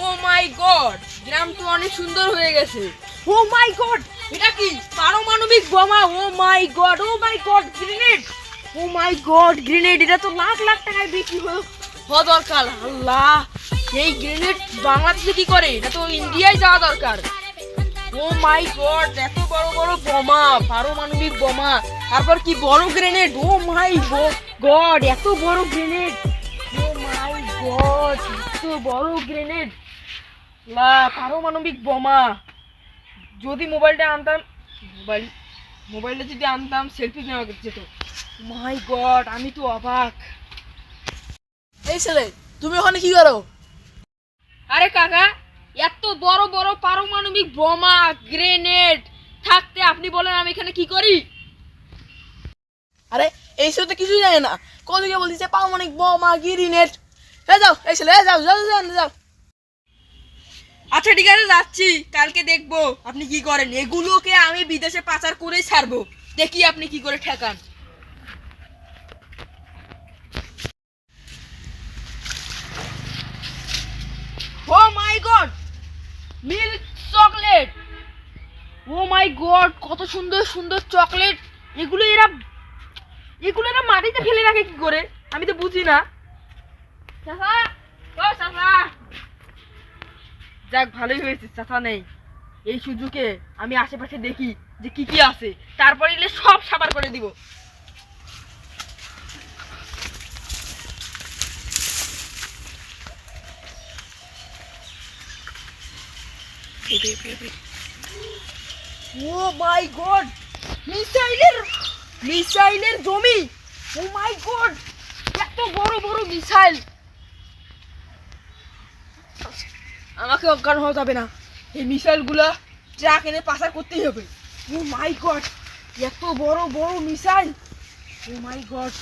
ও মাই god, গ্রাম তো অনেক সুন্দর হয়ে গেছে। ও মাই গড, এটা কি পারমাণবিক বোমা? ও মাই গড, ও মাই গড, গ্রেনেড। ও মাই গড, গ্রেনেড। এটা তো লাখ লাখ টাকায় বিক্রি হওয়া দরকার। আল্লাহ, এই গ্রেনেড বাংলাদেশে কি করে? এটা তো ইন্ডিয়ায় যাওয়া দরকার। ও মাই গড, এত বড় বড় বোমা, পারমাণবিক বোমা, তারপর কি বড় গ্রেনেড। ও মাই গড, এত বড় গ্রেনেড। ও মাই গড, এত বড় গ্রেনেড, পারমাণবিক বোমা। যদি মোবাইলটা আনতাম, মোবাইলটা যদি আনতাম সেলফি নেওয়া যেত। মাই গড, আমি তো অবাক। এই ছেলে, তুমি ওখানে কি করো? আরে কাকা, এত বড় বড় পারমাণবিক বোমা, গ্রেনেড থাকতে আপনি বলেন আমি এখানে কি করি? আরে এই ছেলে তো কিছুই জানে না। কদিকে বলতেছে পারমাণবিক বোমা গ্রেনেড। যাও এই ছেলে, যাও যাও যাও যাও। আচ্ছা ঠিক আছে, যাচ্ছি। কালকে দেখবো আপনি কি করেন। এগুলোকে আমি বিদেশে পাচার করেই ছাড়বো। দেখি আপনি কি করে ঠেকান। ও মাই গড, মিল্ক চকলেট। ও মাই গড, কত সুন্দর সুন্দর চকলেট। এগুলো এরা মাটিতে ফেলে রাখে কি করে? আমি তো বুঝি না। চাচা, ও চাচা। যাক, ভালোই হয়েছে চাচা নেই। এই সুযোগে আমি আশেপাশে দেখি যে কি কি আছে, তারপরে এলে সব সাবার করে দিব। ও মাই গড, মিসাইলের জমি। ও মাই গড, এত বড় বড় মিসাইল। আমাকে অজ্ঞান হওয়া যাবে না। এই মিসাইল গুলা ট্রাক এনে পাচার করতেই হবে। ও মাই গড, এত বড় বড় মিসাইল। ও মাই গড,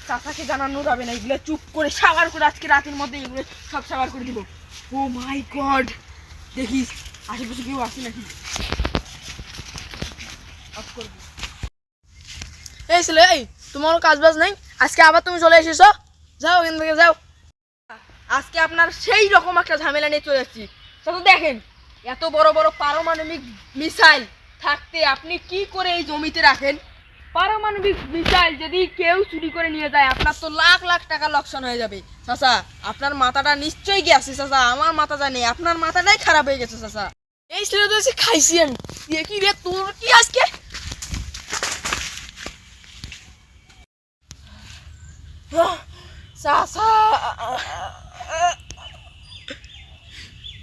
চাচাকে জানানো যাবে না। এগুলো চুপ করে সাবার করে আজকে রাতের মধ্যে এগুলো সব সাবার করে দিব। ও মাই গড, দেখিস আশেপাশে কেউ আসে নাকি। অফ করবো। এই ছেলে, এই তোমার কাজ বাজ নাই? আজকে আবার তুমি চলে এসেছো? যাও এখান থেকে যাও। আজকে আপনার সেই রকম একটা ঝামেলা নিয়ে চলে যাচ্ছি। চাচা দেখেন, এত বড় বড় পারমাণবিক মিসাইল থাকতে আপনি কি করে এই জমিতে রাখেন? পারমাণবিক মিসাইল যদি কেউ চুরি করে নিয়ে যায়, আপনার তো লাখ লাখ টাকা লোকসান হয়ে যাবে। চাচা, আপনার মাথাটা নিশ্চয়ই গেছে। চাচা, আমার মাথা জানে, আপনার মাথাটাই খারাপ হয়ে গেছে চাচা। এই ছেলে তো এসে খাইছিয়েন। কি রে তোর কি আজকে? চাচা